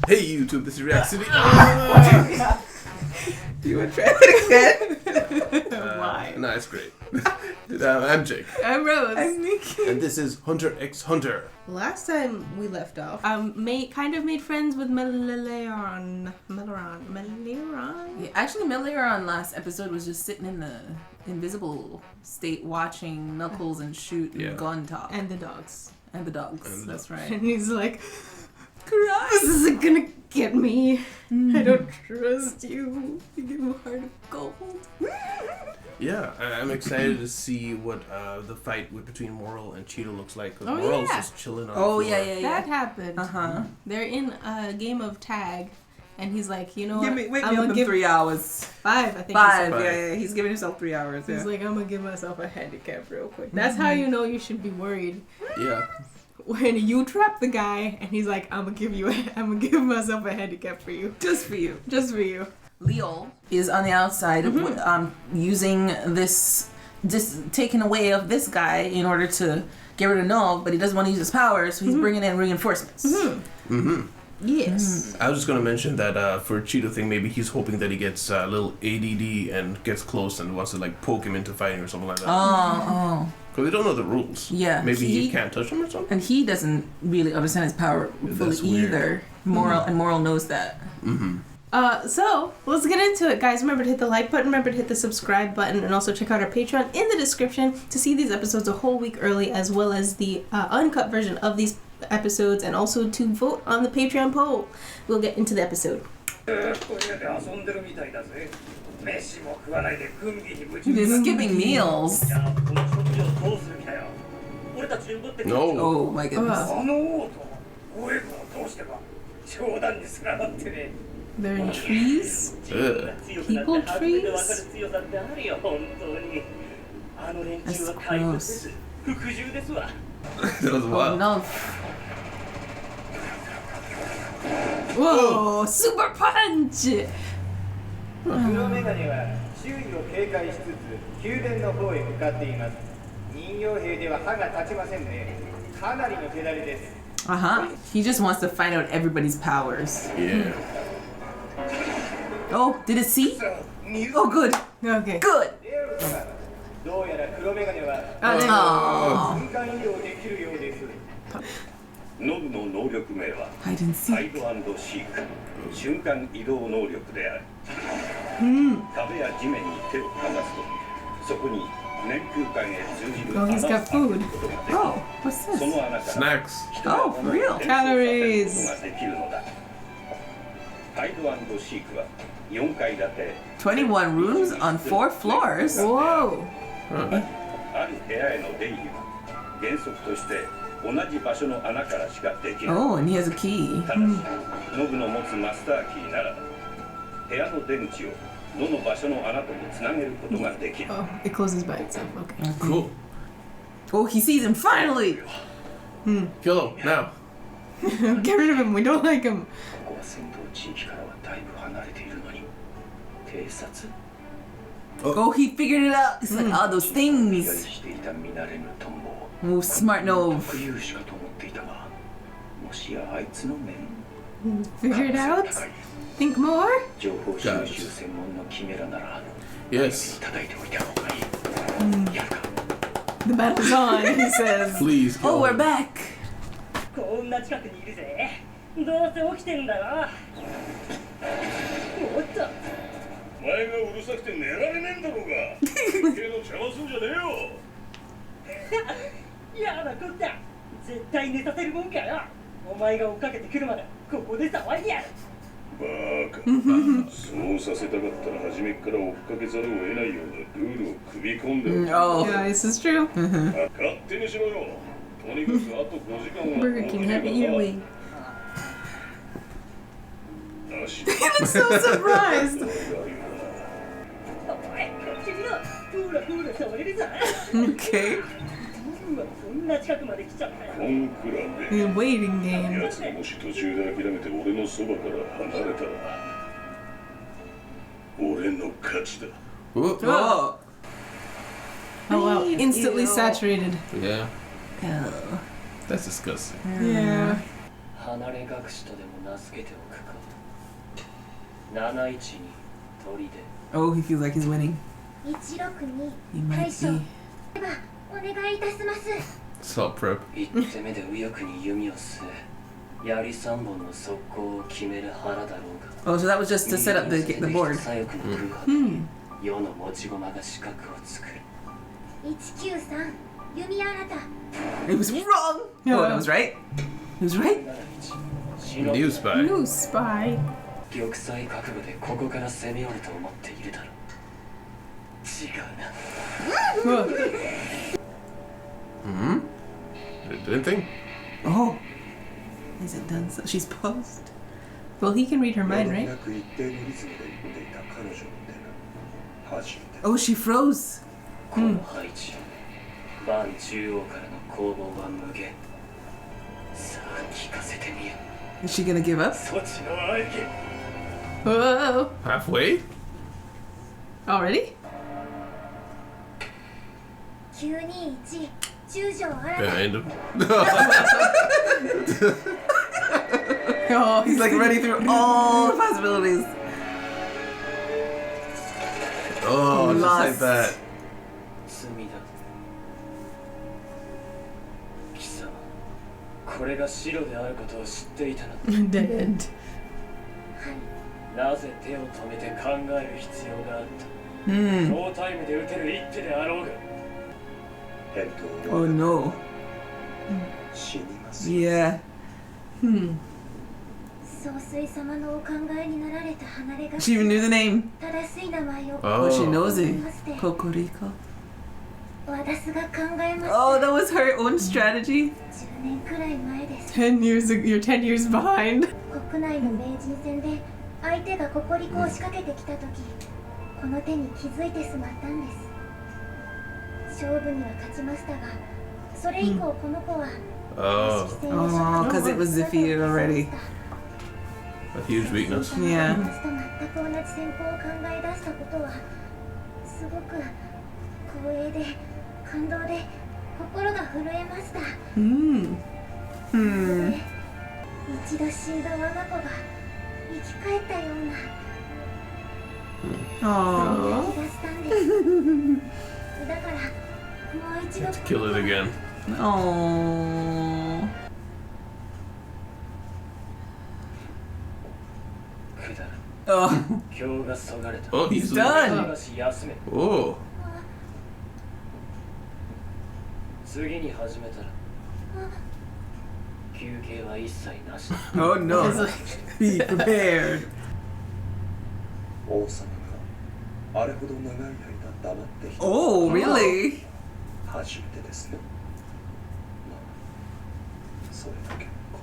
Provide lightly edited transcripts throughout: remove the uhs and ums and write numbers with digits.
Hey YouTube, this is React City. Do you want to try it again? Why? No, it's great. I'm Jake. I'm Rose. I'm Nikki. And this is Hunter x Hunter. Last time we left off, kind of made friends with MacLeod. Yeah, actually, MacLeod last episode was just sitting in the invisible state watching Knuckles and shoot and gun talk. And the dogs. And the dogs, that's right. And he's like, this isn't gonna get me. I don't trust you. You give him a heart of gold. Yeah, I'm excited to see what the fight between Moral and Cheeto looks like. Because Moral's just chilling on the floor. yeah. That happened. Uh-huh. They're in a game of tag. And he's like, you know Wake what? me up in 3 hours. 5, I think. Five, yeah. He's giving himself 3 hours. He's like, I'm gonna give myself a handicap real quick. That's how you know you should be worried. Yeah. When you trap the guy and he's like, I'm gonna give myself a handicap for you. Just for you. Just for you. Leo is on the outside using this, just taking away of this guy in order to get rid of Null, but he doesn't want to use his powers, so he's bringing in reinforcements. Yes. I was just going to mention that for Cheeto thing, maybe he's hoping that he gets a little ADD and gets close and wants to like poke him into fighting or something like that. Oh. Because we don't know the rules. Yeah. Maybe he can't touch him or something? And he doesn't really understand his power fully either. Moral knows that. So let's get into it, guys. Remember to hit the like button, remember to hit the subscribe button, and also check out our Patreon in the description to see these episodes a whole week early, as well as the uncut version of these episodes, and also to vote on the Patreon poll. We'll get into the episode. He's skipping meals. No. Oh my goodness. They're in trees? People trees? That's gross. That was wild. No. Whoa! Super punch! 黒メガネは周囲を警戒しつつ宮殿の方へ向かっています。人形兵では歯が立ちませんね。かなりの手だれです。He just wants to find out everybody's powers. Yeah. Oh, did it see? Oh, good. Okay. Good. どうやら黒メガネは Oh. 瞬間移動できるようです。ノブの能力名は I didn't ハ see. イド&シーク瞬間移動能力である、壁や地面に手をかざすとそこに年空間へ通じる Oh, he's got food. Oh, what's そ this? の穴から Snacks. 人が Oh, for real? 転送させる Calories. ことができるのだ。ハイド&シークは4階建て21 rooms on 4 floors? Whoa! ある部屋への出入りは原則として同じ場所の穴からしかできない。 Oh, and he has a key. ただし、ノブの持つマスターキーならば部屋の出口をどの場所の穴ともつなげることができる。 Oh, it closes by itself. Okay. Cool. Oh, he sees him finally! Kill him now. Get rid of him. We don't like him. ここは戦闘地域からはだいぶ離れているのに、偵察 Oh, he figured it out. It's like, those 意外 things. していた見慣れぬトンボを Oh, smart Nove. 特有しかと思っていたが、もしやあいつの面 Figure it out. 高い Think more. 情報収集専門のキメラなら Yes. 叩いておいた方がいい。やるか。 The battle's on, he says. Please kill Oh, we're him. back. こんな近くにいるぜ。どうせ起きてんだろ。おっと。お前がうるさくて寝られねえんだろうが。設計の邪魔すんじゃねえよ。やだこった絶対寝させるもんかよ。お前が追っかけてくるまでここで騒いでやる。バカ。そうさせたかったら初めから追っかけざるを得ないようなルールを組み込んでおく。 Oh. Yeah, this is true. 勝手にしろよ。とにかくあと5時間は Burger King, have it your way. なし。 He looks so surprised. お前こっち見ろ。ふらふら触れるぞ。 Okay. うわそんな近くまで来ちゃったよ。コンクラ The waiting game. やつがもし途中で諦めて俺のそばから離れたら俺の勝ちだ。 Whoop. Oh. Oh wow, instantly Ew. saturated. Yeah. Oh. That's disgusting. Yeah. 離れ隠しとでも名付けておくか。71に砦。 Oh, he feels like he's winning. 162 He might 大将 be. ではお願いいたします。 Salt prep. 一手目で右翼に弓を据え、槍3本の速攻を決める腹だろうが。 Oh, so that was just to set up the board. 左翼の空白で世の持ち駒が四角を作る。193弓新た It was wrong. Oh, that was right. He was right. New spy. New spy. 玉砕覚悟でここから攻め寄ると思っているだろう。違うな。 Hmm? Anything? Oh. Is it done? So she's paused. Well, he can read her mind, right? なく一定のリズムで打っていた彼女の手が初めて Oh, she froze. この配置、盤中央からの攻防は無限。さあ聞かせてみよ。 Is she gonna give up? そちの相手。 Whoa. Halfway? Already? 921中将新 Kind of. Oh, He's like running through all the possibilities. Oh, just like Lost. that. 罪だ。貴様、これが白であることを知っていたの。 Dead. なぜ手を止めて考える必要があった。 Hmm. ノータイムで打てる一手であろうが。返答 Oh は no. 死にますよ Yeah. Hmm. 総帥様のお考えになられた離れが She even knew the name. 正しい名前を Oh, she Oh. knows it. まして Cocorico. 私が考えまし Oh, た that was her own strategy. 10年くらい前です 10 years, you're 10 years behind. 国内の名人戦で相手がココリコを仕掛けてきた時この手に気づいてしまったんです勝負には勝ちましたがそれ以降この子は Oh, Oh, because it was Ziffy already. a huge weakness. Yeah. 私と全く同じ戦法を考え出したことはすごく光栄で感動で心が震えました Hmm. Hmm. 一度死んだ我が子が生き返ったような Oh. 気がしたんですだからもう一度 To kill it again. Oh. くだらん。 Oh. 今日がそがれた。 Oh, he's done. losing. 探し休め。 Oh. 次に始めたら休憩は一切なしだ。 Oh no. Be prepared. 王様があれほど長い間黙っていた Oh, really? 初めてですねまあそれだけのこ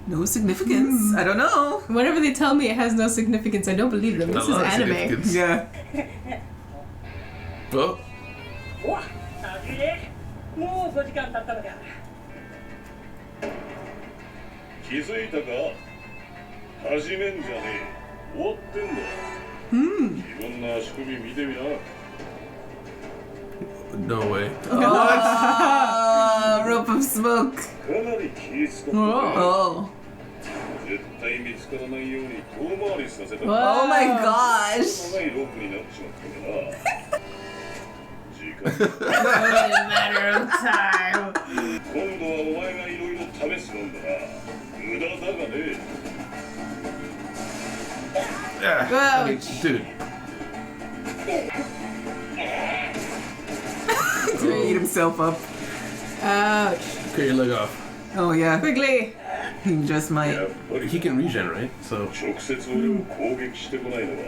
と No significance. I don't know. Whenever they tell me it has no significance, I don't believe them. This Not is a lot of anime. significance. Yeah. Oh, おわあきれもう5時間経ったのか気づいたか始めんじゃねえ終わってんだ Hmm. 自分の足首見てみな no way. Oh, rope of smoke. かなり気使ってた Oh. 絶対見つからないように遠回りさせた Oh my 長 gosh. いロープになっちまったから時間 Only a matter of time. 今度はお前がいろいろ試すもんだな無駄だがね Yeah. I mean, dude. To eat himself up. Ouch. Cut your leg off. Oh yeah. Quickly. He just や might. っぱり He can regenerate, so. 直接俺を攻撃してこないのは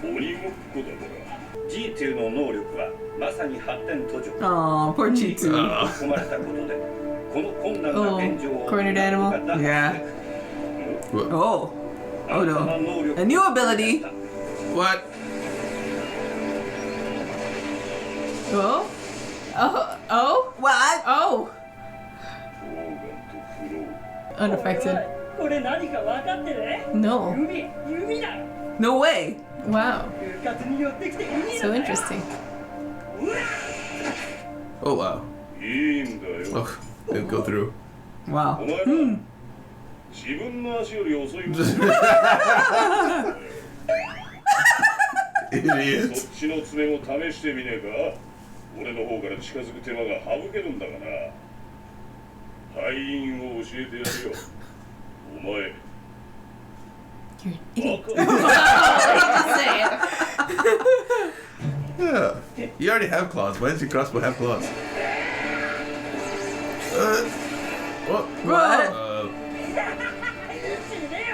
鬼ごっこだから G2 の能力はまさに発展途上 Oh, poor Chitu. Uh, 込まれたことでこの困難な現状を cornered animal. Yeah. what? Oh. Oh no. A new ability. What? Oh? Oh? Oh? What? Oh! オーガンとフロー Unaffected. これ何か分かってね No. 弓だ No way. Wow. 部活に寄ってきて弓 So だ interesting. Oh, wow. いいんだよ Oh, didn't go through. お Wow. 前ら自分の足より遅いもん。 Idiot. そっちの爪も試してみねえか。俺の方から近づく手間が省けるんだがな。敗因を教えてやるよ。お前。 You're an idiot. Yeah. You already have claws. Why does your crossbow have claws? What? What?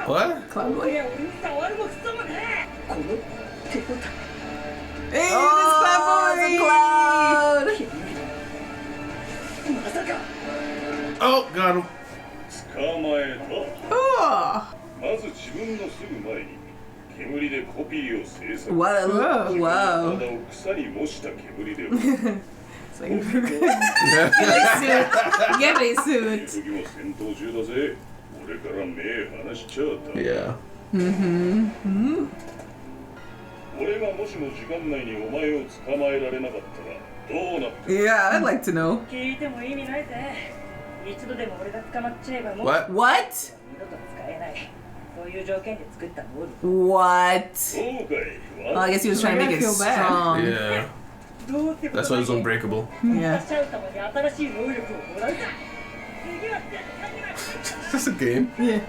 What? Cloud boy. 俺に触るもクソもねえ。この手応え。 Hey, Oh, this cloud boy! Cloud! まさか。 Oh, got him. 捕まえた。 Oh. まず自分のすぐ前に煙でコピーを制作。 What? Wow. 体を草に模した煙で。 It's like, get a suit. 時も戦闘中だぜ。俺から目離しちゃった。 Yeah. 俺がもしも時間内にお前を捕まえられなかったらどうなって。 Yeah, I'd like to know. 聞いても意味ないぜ。一度でも俺が捕まっちゃえばもう What? What? 二度と使えない。そういう条件で作った能力。 What? そうかい。 Well, I guess he was trying to make it I feel bad. strong. Yeah. どうってこと That's why it's unbreakable. Yeah. シャウトに新しい能力をもらうか。次は絶対に負けない。 Is this a game? Yeah.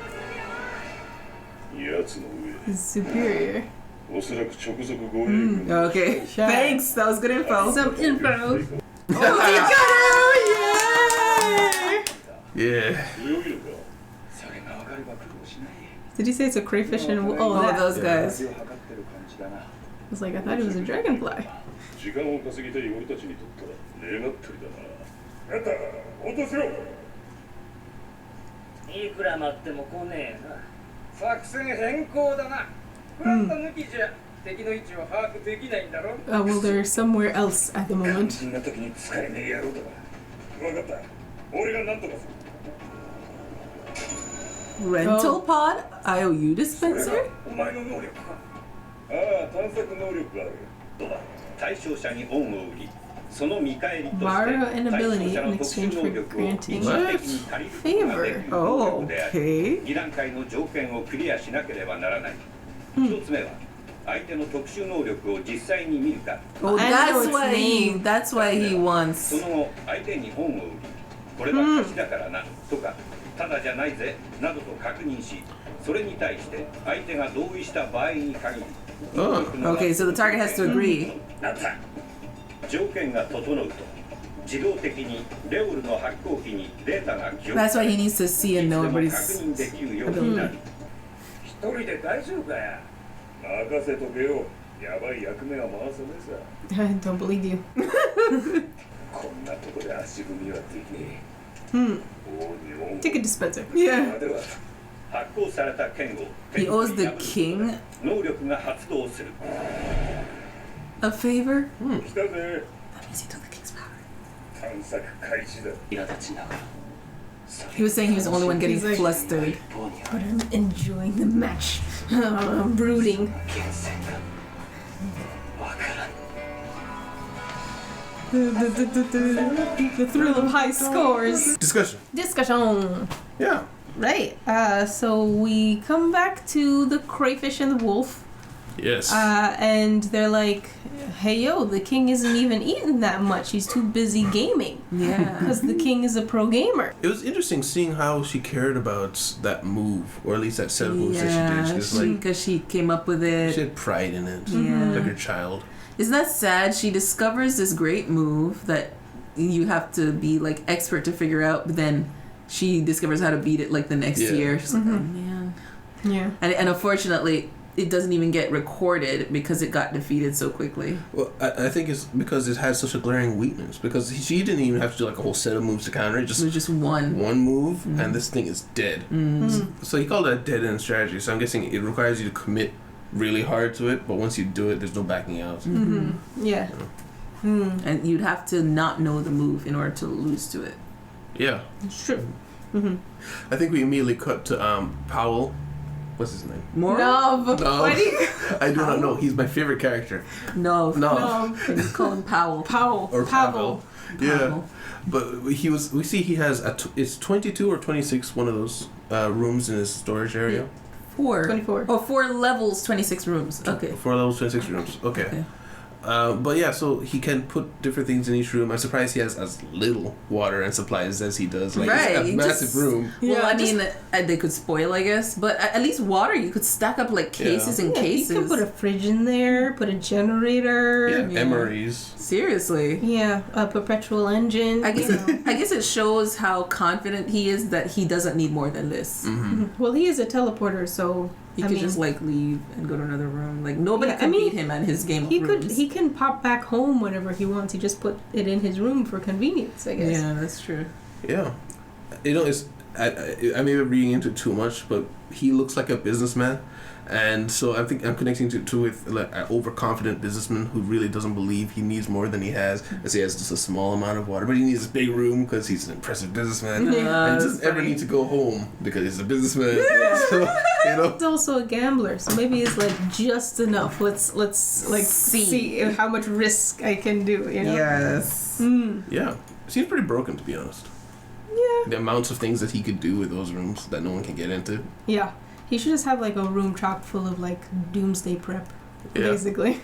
やつの He's superior. 上。おそらく直属護衛軍。 Okay. Thanks. That was good info. Some info. Oh, yeah. Yeah. 強いのか。それが分かれば苦労しない。 Did he say it's a crayfish and oh, Oh, that? those guys. を測ってる感じだな。 I was like, I thought it was a dragonfly. 時間を稼ぎたい俺たちにとったら願ったりだな。あんた、落とせろ。いくら待っても来ねえな。作戦変更だな。フラット抜きじゃ敵の位置を把握できないんだろ。 Well, they're somewhere else at the 肝 moment. 心な時に使えねえ野郎だな。分かった。俺が何とかする。 Rental Oh. pod? IOU それ dispenser? がお前の能力か。ああ、探索能力がある。とは対象者に恩を売り、その見返りとして Borrow an 対 ability 象者 in の特殊 exchange 能 for 力を一 granting 時的に借りることができる能 Oh, 力であり、 okay. 2段階の条件をクリアしなければならない。1つ目は相手の特殊能力を実際に見るか、 Oh, I know that's its why name. that's why he そ wants. の後相手に恩を売り、これは貸しだからなとか、ただじゃないぜなどと確認し、それに対して相手が同意した場合に限り、 Okay, so the target has to agree. あった。条件が整うと自動的にレオルの発行機にデータが記憶 That's why he needs to see and know いつでも everybody's 確認できるようになる。一人で大丈夫かや。任せとけよ。やばい役目は回せねえさ。 I don't believe you. こんなとこで足踏みはできね Hmm. え。王に恩を。 Take a dispenser. Yeah. では、発行された剣を He owes the king 能力が発動する。 a favor. 来たぜ。 That means he took the king's power. 探索開始だ。苛立ちながら。 He was saying he was the only one getting He's like- flustered. 一方にあ But る I'm enjoying the match. I'm brooding. 源泉が分からん。 The thrill of high scores. Discussion. Discussion. Yeah. Right. So we come back to the crayfish and the wolf. Yes. And they're like, hey, yo, the king isn't even eating that much. He's too busy gaming. Yeah. Because the king is a pro gamer. It was interesting seeing how she cared about that move, or at least that set of moves that Yeah, she did. She was like, because she came up with it. she had pride in it, Yeah. like her child. Isn't that sad? She discovers this great move that you have to be like expert to figure out, but then she discovers how to beat it like the next Yeah. year. She's like, oh man. Yeah. And unfortunately, it doesn't even get recorded because it got defeated so quickly. Well, I think it's because it had such a glaring weakness. Because she didn't even have to do like a whole set of moves to counter it. It Just was just one. one move, and this thing is dead. So he called that dead end strategy. So I'm guessing it requires you to commit really hard to it, but once you do it, there's no backing out. Yeah. And you'd have to not know the move in order to lose to it. Yeah. It's true. I think we immediately cut to Powell What's his name? More? No. Why do you... I do not know. He's my favorite character. No. No. And you call him Powell. Powell. Or Pavel. Yeah. Pavel. But we see he has it's 22 or 26 one of those rooms in his storage area. 24. Oh, 4 levels, 26 rooms. Okay. 4 levels, 26 rooms. Okay. But yeah, so he can put different things in each room. I'm surprised he has as little water and supplies as he does. Like, right. it's a massive room. Well, I mean, they could spoil, I guess. But at least water, you could stack up like cases and cases. You can put a fridge in there, put a generator. Yeah, MREs. Seriously. Yeah, a perpetual engine. I guess it shows how confident he is that he doesn't need more than this. Mm-hmm. Well, he is a teleporter, so he could just like leave and go to another room. Like nobody can beat him at his game of rooms. He can pop back home whenever he wants. He just put it in his room for convenience, I guess. Yeah, that's true. Yeah, it's I may be reading into it too much, but he looks like a businessman. And so I think I'm connecting to with like an overconfident businessman who really doesn't believe he needs more than he has. Let's say he has just a small amount of water, but he needs this big room because he's an impressive businessman. And he doesn't ever need to go home because he's a businessman. Yeah. So, He's also a gambler, so maybe it's like just enough. Let's like see how much risk I can do. You know? Yes. Yeah, seems pretty broken to be honest. Yeah. The amounts of things that he could do with those rooms that no one can get into. Yeah. He should just have like a room chock full of like doomsday prep, basically.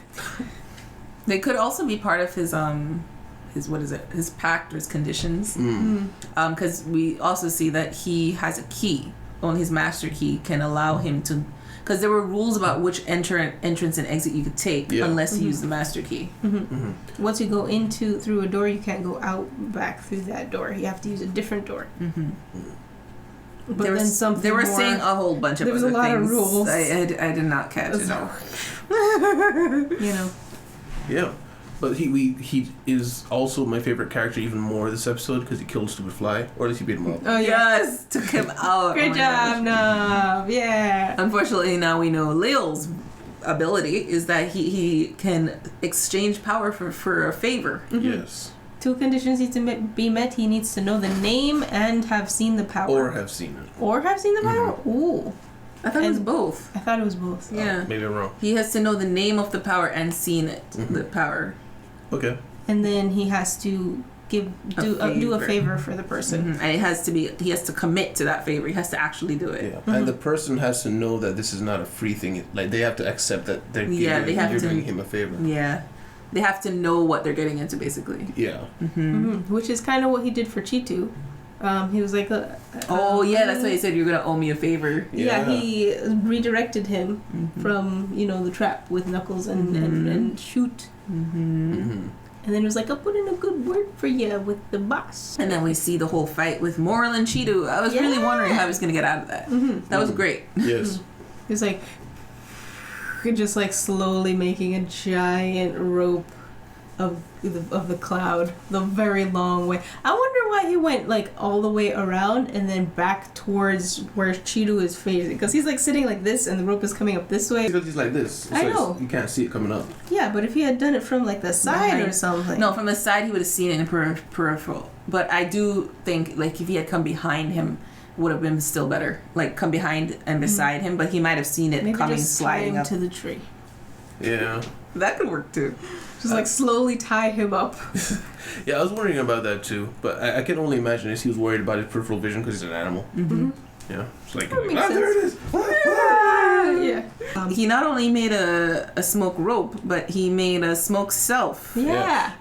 They could also be part of his what is it? His pact or his conditions. Because we also see that he has a key. Only his master key can allow him to. Because there were rules about which entrance and exit you could take unless you use the master key. Once you go through a door, you can't go out back through that door. You have to use a different door. But they were saying a whole bunch of other things. There was a lot of rules. I did not catch it all. You know. Yeah, but he is also my favorite character even more this episode because he killed Stupid Fly, or at least he beat him up. Oh yes, took him out. Great job, Nav. Yeah. Unfortunately, now we know Leo's ability is that he can exchange power for a favor. Yes. 2 conditions need to be met. He needs to know the name and have seen the power. Or have seen it. Or have seen the power? Ooh. I thought it was both. I thought it was both. Yeah. Maybe I'm wrong. He has to know the name of the power and seen it, the power. Okay. And then he has to do a favor for the person. And he has to commit to that favor. He has to actually do it. Yeah. And the person has to know that this is not a free thing. Like they have to accept that you're doing him a favor. Yeah. They have to know what they're getting into, basically. Yeah. Which is kind of what he did for Chitu. He was like, that's why he said you're gonna owe me a favor. Yeah, he redirected him from the trap with Knuckles and Shoot. And then he was like, I'll put in a good word for you with the boss. And then we see the whole fight with Moral and Chitu. I was really wondering how he was gonna get out of that. That was great. Yes. He was like, just like slowly making a giant rope of the cloud the very long way. I wonder why he went like all the way around and then back towards where Chitu is facing, because he's like sitting like this and the rope is coming up this way. Because he's like this. I know. You can't see it coming up. Yeah, but if he had done it from like the side or something. No, from the side he would have seen it in peripheral. But I do think like if he had come behind him, would have been still better. Like come behind and beside him, but he might have seen it coming, just sliding up to the tree. Yeah. That could work too. Just like slowly tie him up. Yeah, I was wondering about that too, but I can only imagine if he was worried about his peripheral vision because he's an animal. Yeah, it's like, there it is. Yeah. He not only made a smoke rope, but he made a smoke self. Yeah.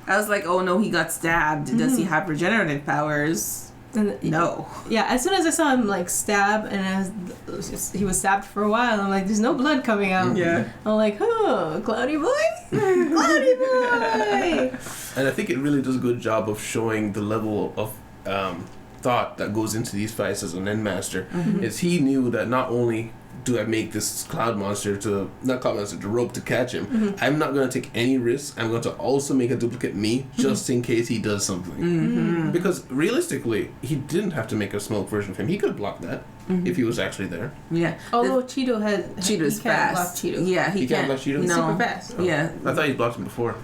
I was like, oh no, he got stabbed. Does he have regenerative powers? No. Yeah, as soon as I saw him like stab, and he was stabbed for a while, I'm like, there's no blood coming out. Yeah. I'm like, oh, Cloudy Boy? Cloudy Boy! And I think it really does a good job of showing the level of thought that goes into these fights as an end master. Is he knew that not only do I make this the rope to catch him, I'm not going to take any risk. I'm going to also make a duplicate me just in case he does something. Because realistically, he didn't have to make a smoke version of him. He could block that if he was actually there. Yeah. Although Cheeto's fast. Block Cheeto. Yeah, he can't block Cheeto? He's no. super fast. Oh. Yeah. I thought he blocked him before.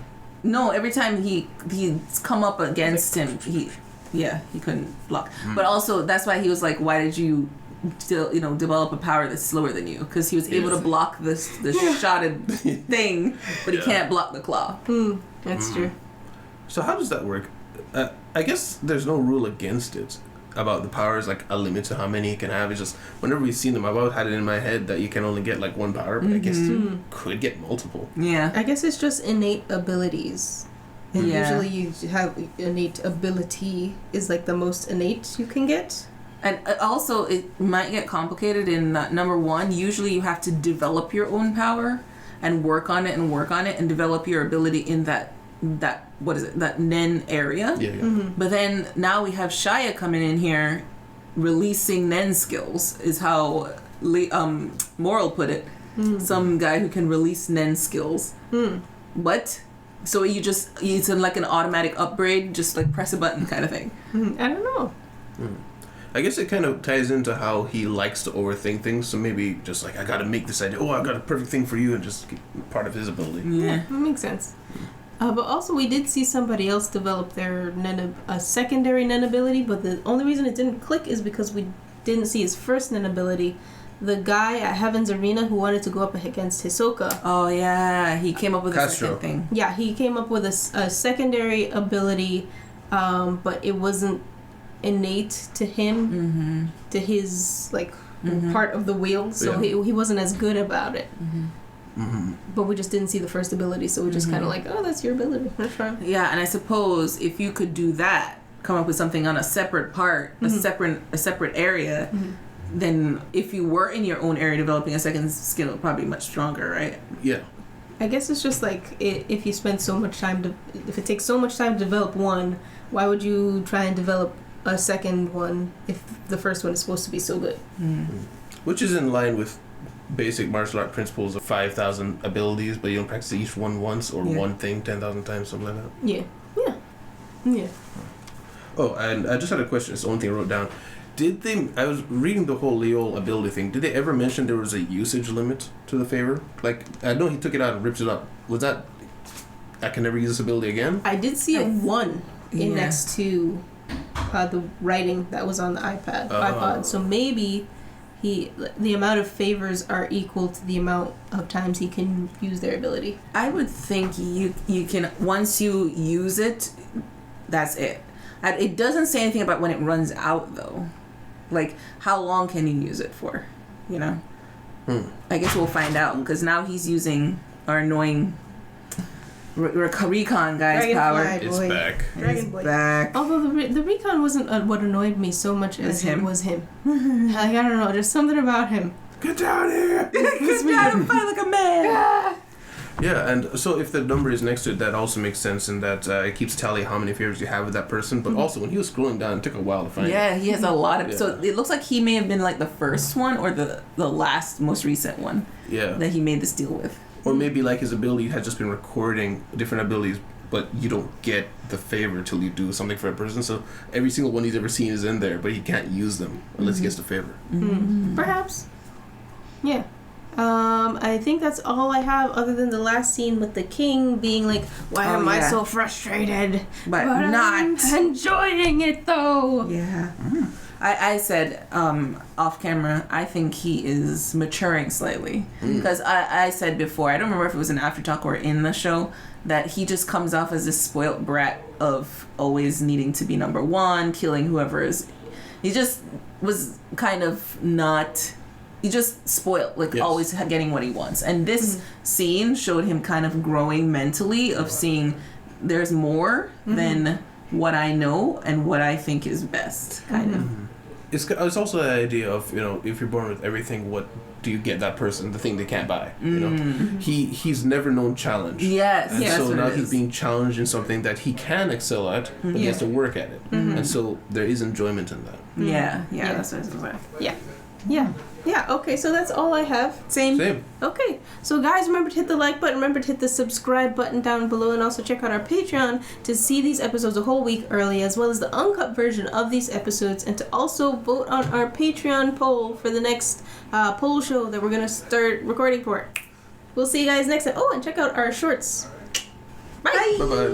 No, every time he's come up against him, he couldn't block. But also, that's why he was like, why did you develop a power that's slower than you, because he was able to block the shotted thing, but he can't block the claw. That's true. So how does that work? I guess there's no rule against it about the powers, like a limit to how many you can have. It's just whenever we've seen them, I've always had it in my head that you can only get like one power, but I guess you could get multiple. Yeah. I guess it's just innate abilities. And usually you have innate ability is like the most innate you can get. And also, it might get complicated in number one. Usually you have to develop your own power and work on it and develop your ability in that Nen area. Yeah. Mm-hmm. But then now we have Shia coming in here, releasing Nen skills, is how Moral put it. Some guy who can release Nen skills. What? So it's like an automatic upgrade, just like press a button kind of thing. I don't know. I guess it kind of ties into how he likes to overthink things. So maybe just like, I gotta make this idea. Oh, I got a perfect thing for you, and just part of his ability. Yeah, that makes sense. But also, we did see somebody else develop their a secondary Nen ability, but the only reason it didn't click is because we didn't see his first Nen ability. The guy at Heaven's Arena who wanted to go up against Hisoka. Oh, yeah. He came up with a second thing. Yeah, he came up with a secondary ability, but it wasn't innate to him, to his, part of the wheel, so he wasn't as good about it. But we just didn't see the first ability, so we just kind of like, oh, that's your ability. That's fine. Yeah, and I suppose if you could do that, come up with something on a separate part, a separate area, then if you were in your own area developing a second skill, it would probably be much stronger, right? Yeah. I guess it's just like if you spend so much time if it takes so much time to develop one, why would you try and develop a second one if the first one is supposed to be so good? Which is in line with basic martial art principles of 5,000 abilities, but you don't practice each one once, or one thing 10,000 times, something like that. Yeah. Oh, and I just had a question. It's the only thing I wrote down. I was reading the whole Leol ability thing. Did they ever mention there was a usage limit to the favor? Like, I know he took it out and ripped it up. Was that, I can never use this ability again? I did see a 1 next to the writing that was on the iPod. So maybe the amount of favors are equal to the amount of times he can use their ability. I would think you can, once you use it, that's it. It doesn't say anything about when it runs out, though. Like, how long can you use it for? You know? I guess we'll find out, because now he's using our annoying Recon guy's power. It's back. Dragon Boy. Back. Although the Recon wasn't what annoyed me so much as it was him. Like, I don't know, just something about him. Get down here! Get down and fight like a man! Yeah, and so if the number is next to it, that also makes sense in that it keeps tally how many favors you have with that person. But also, when he was scrolling down, it took a while to find it. Yeah, he has a lot of... So it looks like he may have been like the first one or the last, most recent one that he made this deal with. Or maybe like his ability had just been recording different abilities, but you don't get the favor till you do something for a person. So every single one he's ever seen is in there, but he can't use them unless he gets the favor. Perhaps. Yeah. I think that's all I have other than the last scene with the king being like, why am I so frustrated? But not. I'm enjoying it though. Yeah. I said off camera, I think he is maturing slightly. Because I said before, I don't remember if it was an after talk or in the show, that he just comes off as this spoiled brat of always needing to be number one, killing whoever is. He just was kind of not... He just spoiled, always getting what he wants. And this scene showed him kind of growing mentally of seeing there's more than what I know and what I think is best, kind of. It's also the idea of, if you're born with everything, what do you get that person, the thing they can't buy? He's never known challenge. Yes. And so now he's being challenged in something that he can excel at, but he has to work at it. And so there is enjoyment in that. Yeah, that's what I was going to say. Yeah, okay, so that's all I have. Same. Okay, so guys, remember to hit the like button, remember to hit the subscribe button down below, and also check out our Patreon to see these episodes a whole week early, as well as the uncut version of these episodes, and to also vote on our Patreon poll for the next poll show that we're going to start recording for. We'll see you guys next time. Oh, and check out our shorts. Bye! Bye-bye.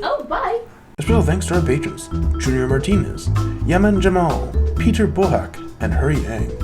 Oh, bye! A special thanks to our patrons, Junior Martinez, Yaman Jamal, Peter Bohak, and Hurry Yang.